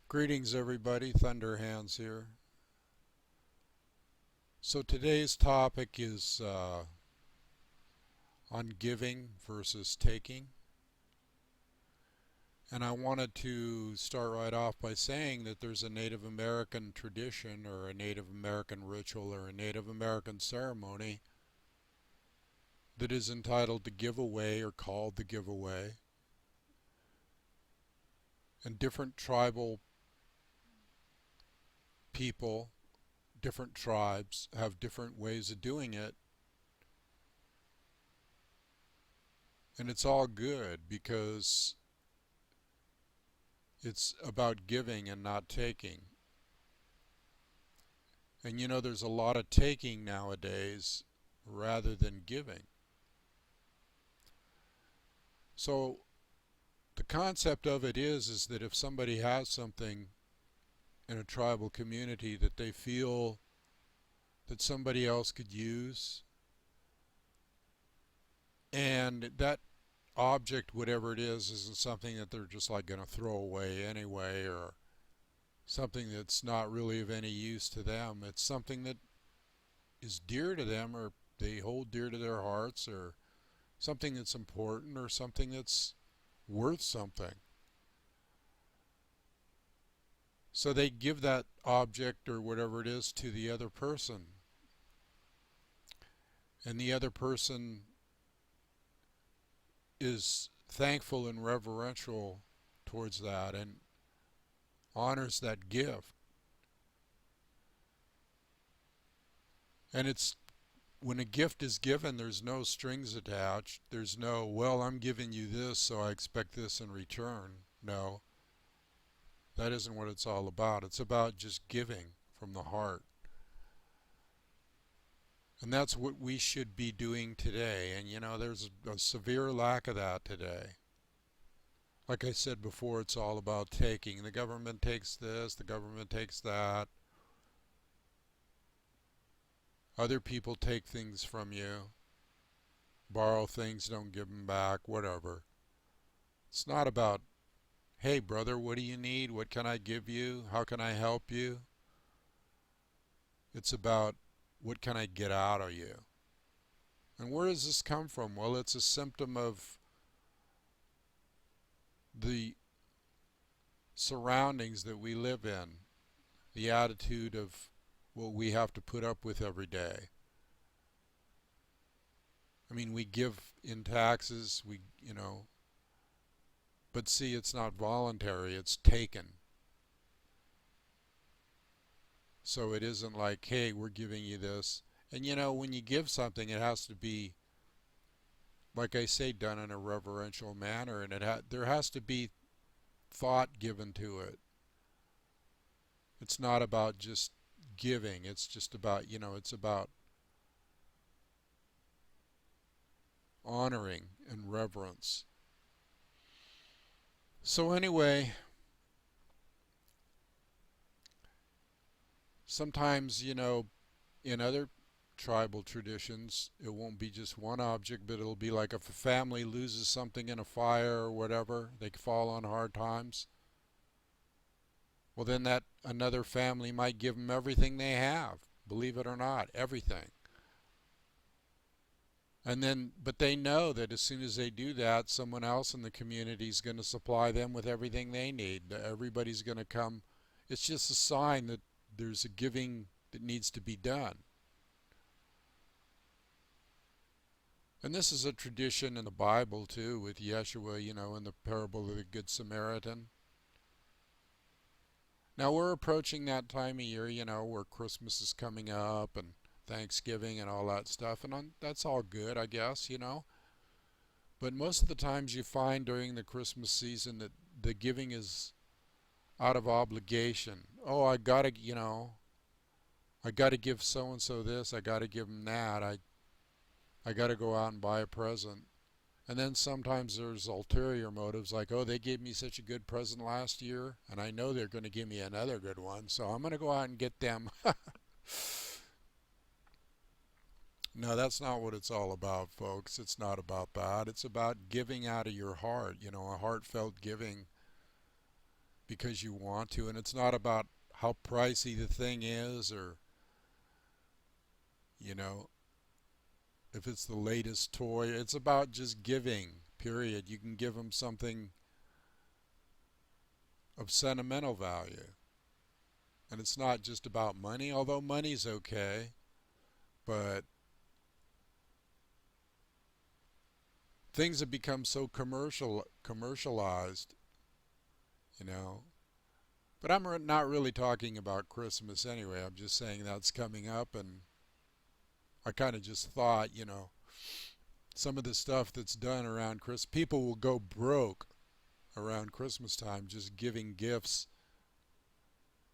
Greetings everybody, Thunder Hands here. So today's topic is on giving versus taking. And I wanted to start right off by saying that there's a Native American tradition or a Native American ritual or a Native American ceremony that is entitled the giveaway or called the giveaway. And different tribal people, different tribes have different ways of doing it. And it's all good because it's about giving and not taking. And there's a lot of taking nowadays rather than giving. So the concept of it is that if somebody has something in a tribal community that they feel that somebody else could use, and that object, whatever it is, isn't something that they're just like going to throw away anyway, or something that's not really of any use to them. It's something that is dear to them, or they hold dear to their hearts, or something that's important, or something that's worth something. So they give that object or whatever it is to the other person. And the other person is thankful and reverential towards that and honors that gift. And it's when a gift is given, there's no strings attached. There's no, well, I'm giving you this, so I expect this in return. No, that isn't what it's all about. It's about just giving from the heart. And that's what we should be doing today. And there's a severe lack of that today. Like I said before, it's all about taking. The government takes this, the government takes that. Other people take things from you, borrow things, don't give them back, whatever. It's not about, hey brother, what do you need? What can I give you? How can I help you? It's about, what can I get out of you? And where does this come from? Well, it's a symptom of the surroundings that we live in, the attitude of what we have to put up with every day. I mean, we give in taxes, but see, it's not voluntary, it's taken. So it isn't like, hey, we're giving you this. And when you give something, it has to be, like I say, done in a reverential manner, and there has to be thought given to it. It's not about just giving, it's just about, it's about honoring and reverence. So anyway, sometimes, in other tribal traditions, it won't be just one object, but it'll be like if a family loses something in a fire or whatever, they fall on hard times. Well, then that another family might give them everything they have, believe it or not, everything. And then, but they know that as soon as they do that, someone else in the community is going to supply them with everything they need. Everybody's going to come. It's just a sign that there's a giving that needs to be done. And this is a tradition in the Bible too, with Yeshua, in the parable of the Good Samaritan. Now we're approaching that time of year, where Christmas is coming up and Thanksgiving and all that stuff, and that's all good, I guess, But most of the times you find during the Christmas season that the giving is out of obligation. Oh, I gotta give so and so this, I gotta give them that, I gotta go out and buy a present. And then sometimes there's ulterior motives like, oh, they gave me such a good present last year, and I know they're going to give me another good one, so I'm going to go out and get them. No, that's not what it's all about, folks. It's not about that. It's about giving out of your heart, a heartfelt giving because you want to, and it's not about how pricey the thing is, or you know, if it's the latest toy. It's about just giving, period. You can give them something of sentimental value. And it's not just about money, although money's okay, but things have become so commercialized, you know. But I'm not really talking about Christmas anyway. I'm just saying that's coming up, and I kind of just thought, some of the stuff that's done around Christmas, people will go broke around Christmas time just giving gifts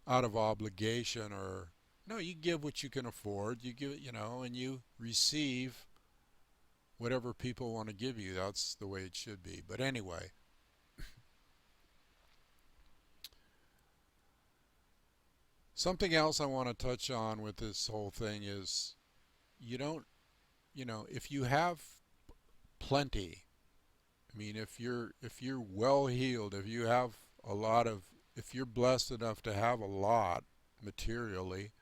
out of obligation, or no, you give what you can afford. You give it, and you receive whatever people want to give you. That's the way it should be. But anyway, something else I want to touch on with this whole thing is you don't, if you have plenty, I mean, if you're well heeled, if you have a lot of, if you're blessed enough to have a lot materially,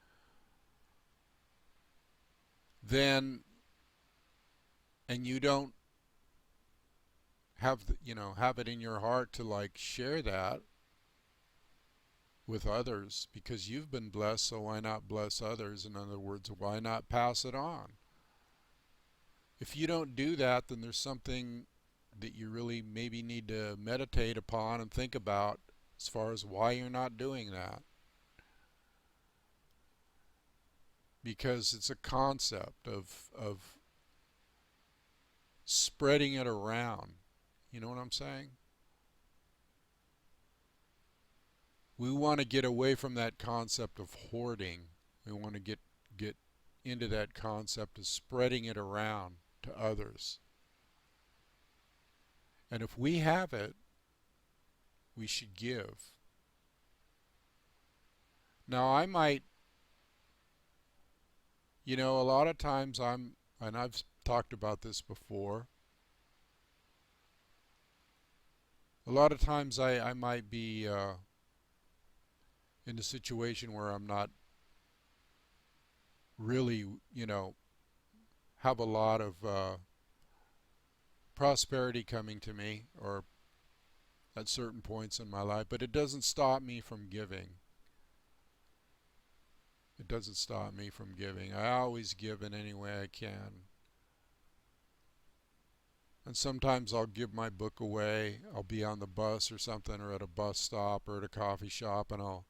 then, and you don't have have it in your heart to like share that with others because you've been blessed, so why not bless others? In other words, why not pass it on? If you don't do that, then there's something that you really maybe need to meditate upon and think about as far as why you're not doing that. Because it's a concept of spreading it around. You know what I'm saying? We want to get away from that concept of hoarding. We want to get into that concept of spreading it around to others. And if we have it, we should give. Now, I might, a lot of times and I've talked about this before, a lot of times I might be in a situation where I'm not really, have a lot of prosperity coming to me or at certain points in my life, but it doesn't stop me from giving. It doesn't stop me from giving. I always give in any way I can. And sometimes I'll give my book away. I'll be on the bus or something, or at a bus stop or at a coffee shop, and I'll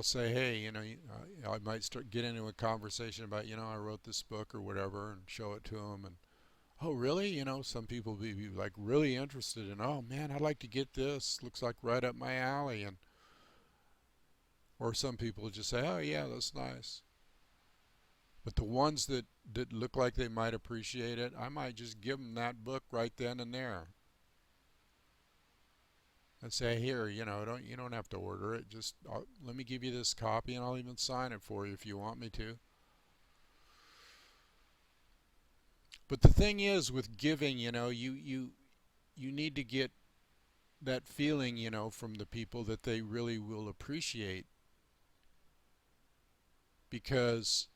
say, hey, I might get into a conversation about, I wrote this book or whatever, and show it to them, and oh, really? Some people be like really interested in, oh man, I'd like to get this. Looks like right up my alley, and or some people just say, oh yeah, that's nice. But the ones that look like they might appreciate it, I might just give them that book right then and there and say, here, you don't have to order it. Just let me give you this copy, and I'll even sign it for you if you want me to. But the thing is, with giving, you need to get that feeling, from the people that they really will appreciate, because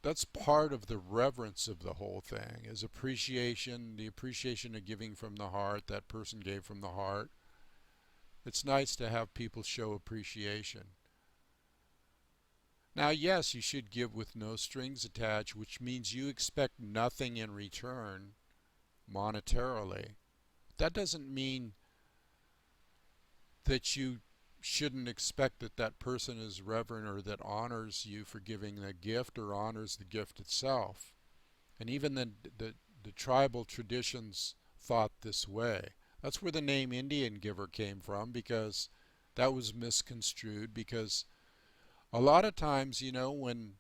that's part of the reverence of the whole thing, is appreciation, the appreciation of giving from the heart. That person gave from the heart. It's nice to have people show appreciation. Now, yes, you should give with no strings attached, which means you expect nothing in return monetarily. That doesn't mean that you shouldn't expect that that person is reverent or that honors you for giving the gift or honors the gift itself. And even the tribal traditions thought this way. That's where the name Indian giver came from, because that was misconstrued, because a lot of times, when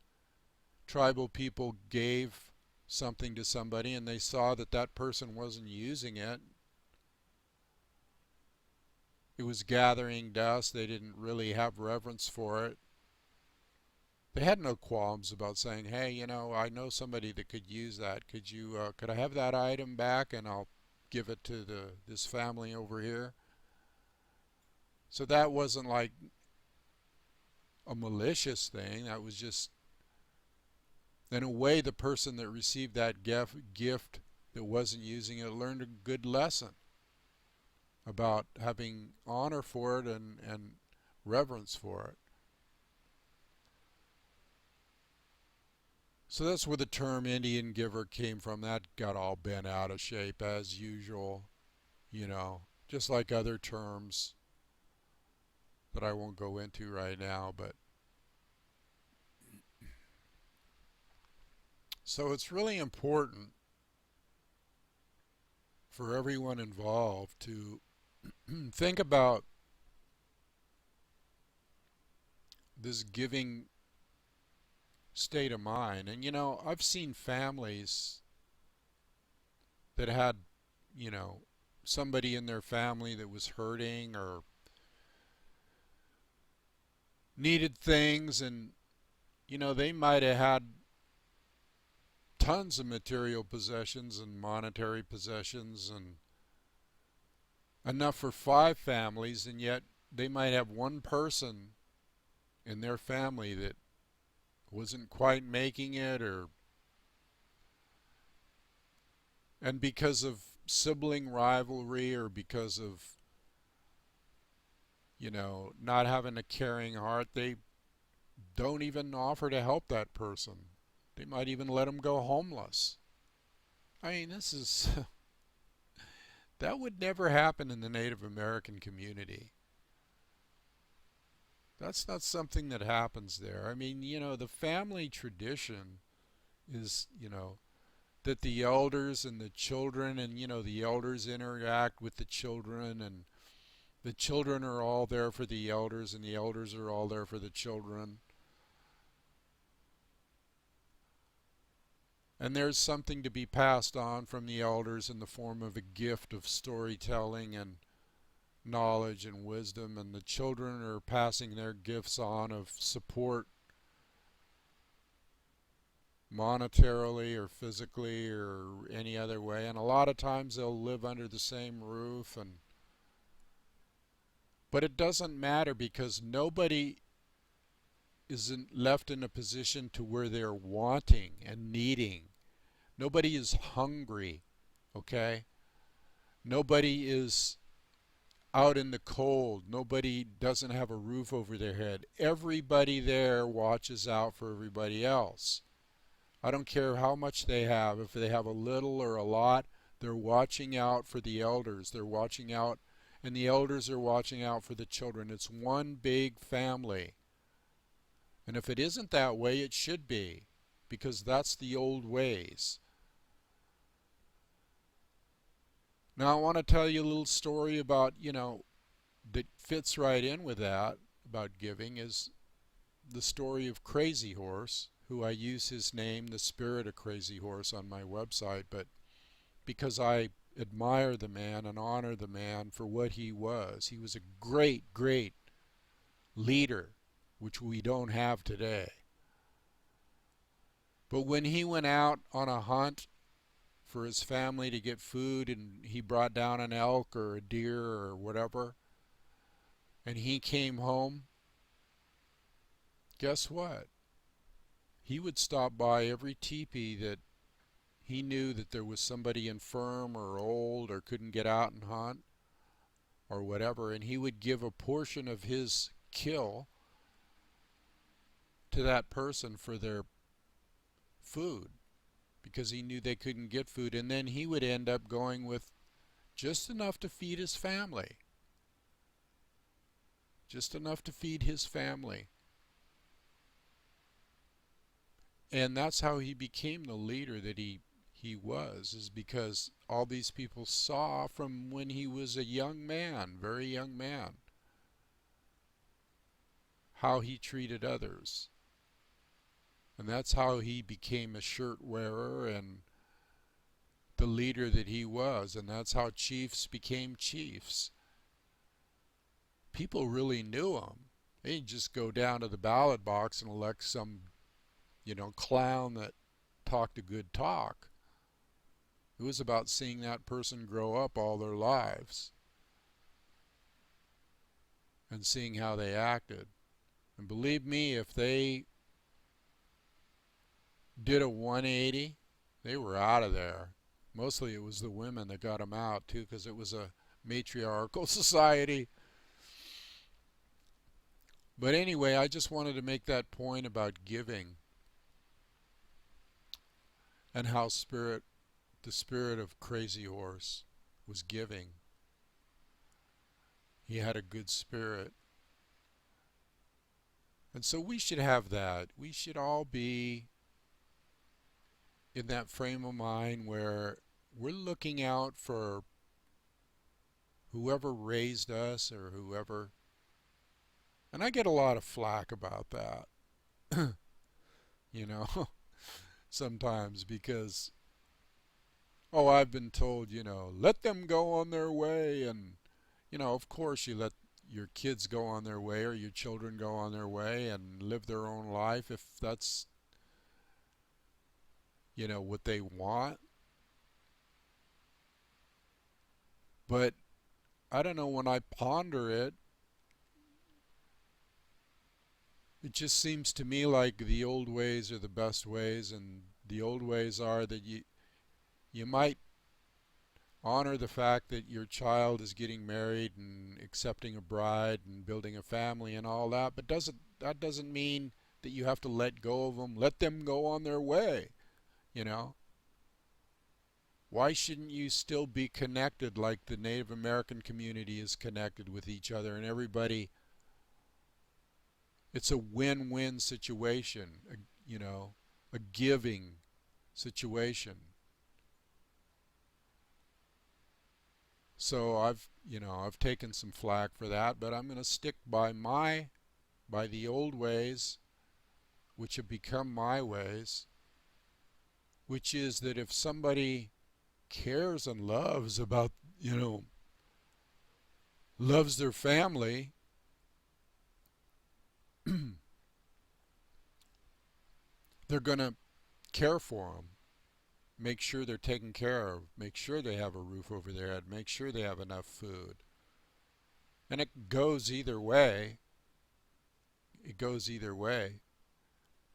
tribal people gave something to somebody and they saw that that person wasn't using it, it was gathering dust, they didn't really have reverence for it. They had no qualms about saying, hey, I know somebody that could use that. Could I have that item back, and I'll give it to this family over here. So that wasn't like a malicious thing. That was just, in a way, the person that received that gift that wasn't using it learned a good lesson about having honor for it and reverence for it. So that's where the term Indian giver came from. That got all bent out of shape as usual, just like other terms that I won't go into right now. But so it's really important for everyone involved to think about this giving state of mind. And I've seen families that had, you know, somebody in their family that was hurting or needed things, and they might have had tons of material possessions and monetary possessions and enough for 5 families, and yet they might have one person in their family that wasn't quite making it, and because of sibling rivalry or because of not having a caring heart, they don't even offer to help that person. They might even let them go homeless. I mean, this is that would never happen in the Native American community. That's not something that happens there. I mean, the family tradition is, that the elders and the children, and the elders interact with the children, and the children are all there for the elders, and the elders are all there for the children. And there's something to be passed on from the elders in the form of a gift of storytelling and knowledge and wisdom, and the children are passing their gifts on of support, monetarily or physically or any other way. And a lot of times they'll live under the same roof, but it doesn't matter, because nobody isn't left in a position to where they're wanting and needing. Nobody is hungry, okay? Nobody is out in the cold. Nobody doesn't have a roof over their head. Everybody there watches out for everybody else. I don't care how much they have. If they have a little or a lot, they're watching out for the elders. They're watching out, and the elders are watching out for the children. It's one big family. And if it isn't that way, it should be, because that's the old ways. Now I want to tell you a little story about, that fits right in with that, about giving, is the story of Crazy Horse, who I use his name, the spirit of Crazy Horse, on my website, but because I admire the man and honor the man for what he was. He was a great, great leader, which we don't have today. But when he went out on a hunt for his family to get food, and he brought down an elk or a deer or whatever, and he came home, guess what? He would stop by every teepee that he knew that there was somebody infirm or old or couldn't get out and hunt or whatever, and he would give a portion of his kill to that person for their food, because he knew they couldn't get food, and then he would end up going with just enough to feed his family. Just enough to feed his family. And that's how he became the leader that he was, is because all these people saw from when he was a young man, very young man, how he treated others. And that's how he became a shirt wearer and the leader that he was. And that's how chiefs became chiefs. People really knew him. They didn't just go down to the ballot box and elect some, clown that talked a good talk. It was about seeing that person grow up all their lives and seeing how they acted. And believe me, if they did a 180, they were out of there. Mostly it was the women that got them out too, because it was a matriarchal society. But anyway, I just wanted to make that point about giving and how the spirit of Crazy Horse was giving. He had a good spirit. And so we should have that. We should all be in that frame of mind where we're looking out for whoever raised us or whoever. And I get a lot of flack about that, you know, sometimes because, oh, I've been told, let them go on their way. And, of course you let your kids go on their way or your children go on their way and live their own life if that's, what they want. But I don't know, when I ponder it, it just seems to me like the old ways are the best ways, and the old ways are that you might honor the fact that your child is getting married and accepting a bride and building a family and all that, but that doesn't mean that you have to let go of them. Let them go on their way, you know. Why shouldn't you still be connected like the Native American community is connected with each other and everybody? It's a win-win situation, a giving situation. So I've taken some flack for that, but I'm going to stick by the old ways, which have become my ways, which is that if somebody cares and loves about, loves their family, they're going to care for them, make sure they're taken care of, make sure they have a roof over their head, make sure they have enough food. And it goes either way. It goes either way.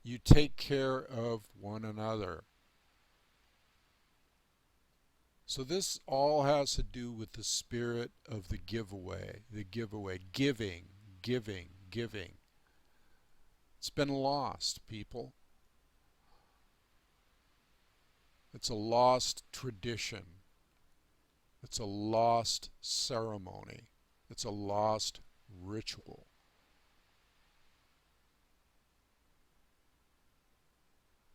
You take care of one another. So this all has to do with the spirit of the giveaway, giving, giving, giving. It's been lost, people. It's a lost tradition. It's a lost ceremony. It's a lost ritual.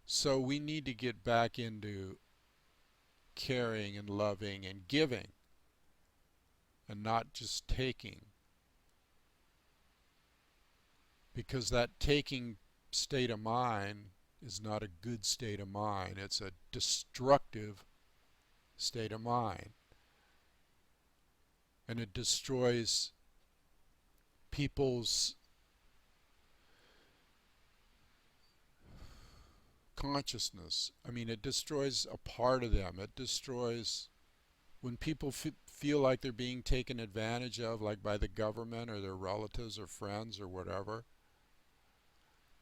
So we need to get back into caring and loving and giving and not just taking. Because that taking state of mind is not a good state of mind. It's a destructive state of mind. And it destroys people's consciousness. I mean, it destroys a part of them. It destroys when people feel like they're being taken advantage of, like by the government or their relatives or friends or whatever.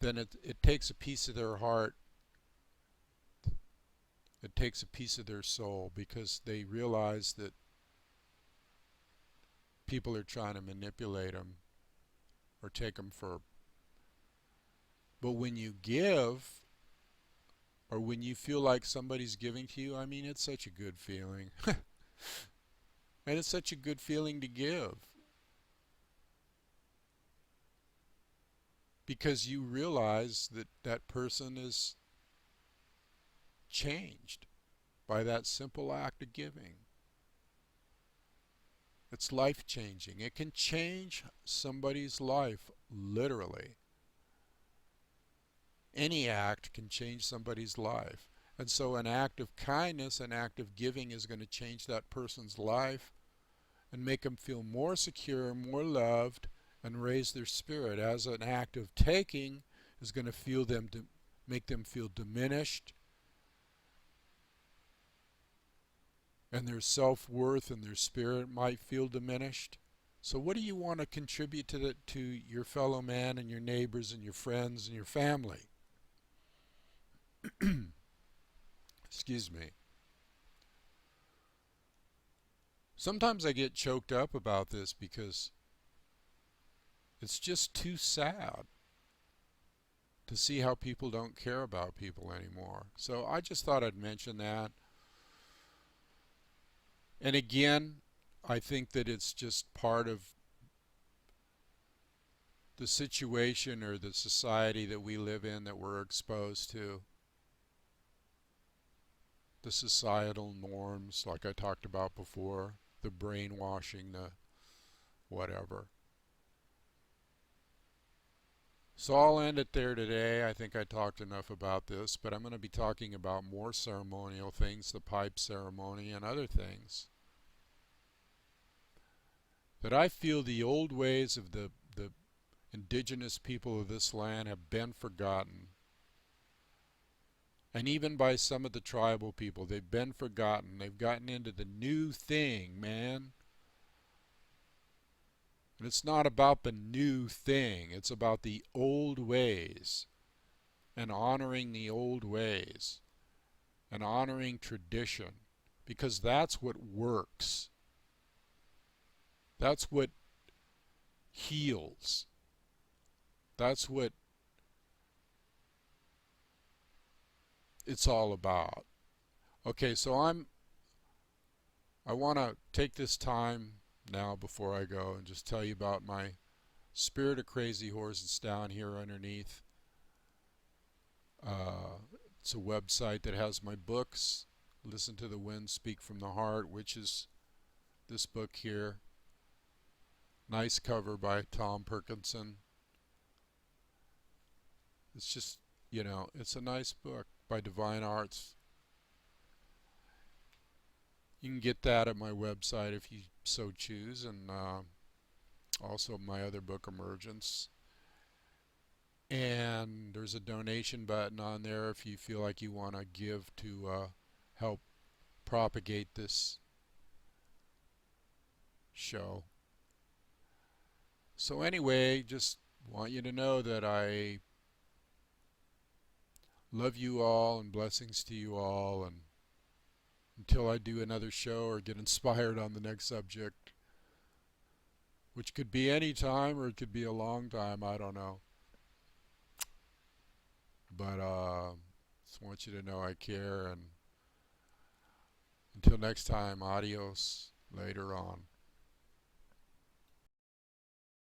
Then it takes a piece of their heart. It takes a piece of their soul because they realize that people are trying to manipulate them or take them for. But when you give, or when you feel like somebody's giving to you, I mean, it's such a good feeling. And it's such a good feeling to give. Because you realize that that person is changed by that simple act of giving. It's life-changing. It can change somebody's life, literally. Any act can change somebody's life. And so an act of kindness, an act of giving is going to change that person's life and make them feel more secure, more loved, and raise their spirit. As an act of taking is going to make them feel diminished and their self-worth and their spirit might feel diminished. So what do you want to contribute to your fellow man and your neighbors and your friends and your family? Excuse me. Sometimes I get choked up about this because it's just too sad to see how people don't care about people anymore. So I just thought I'd mention that. And again, I think that it's just part of the situation or the society that we live in that we're exposed to. The societal norms, like I talked about before, the brainwashing, the whatever. So I'll end it there today. I think I talked enough about this, but I'm going to be talking about more ceremonial things, the pipe ceremony and other things. That I feel the old ways of the indigenous people of this land have been forgotten. And even by some of the tribal people, they've been forgotten. They've gotten into the new thing, man. And it's not about the new thing, it's about the old ways and honoring the old ways and honoring tradition because that's what works. That's what heals. That's what it's all about. Okay, so I want to take this time now before I go and just tell you about my Spirit of Crazy Horses down here underneath. It's a website that has my books, Listen to the Wind, Speak from the Heart, which is this book here. Nice cover by Tom Perkinson. It's just, it's a nice book by Divine Arts. You can get that at my website if you so choose, and also my other book, Emergence. And there's a donation button on there if you feel like you want to give to help propagate this show. So anyway, just want you to know that I love you all and blessings to you all, and until I do another show or get inspired on the next subject, which could be any time or it could be a long time, I don't know. But just want you to know I care, and until next time, adios later on.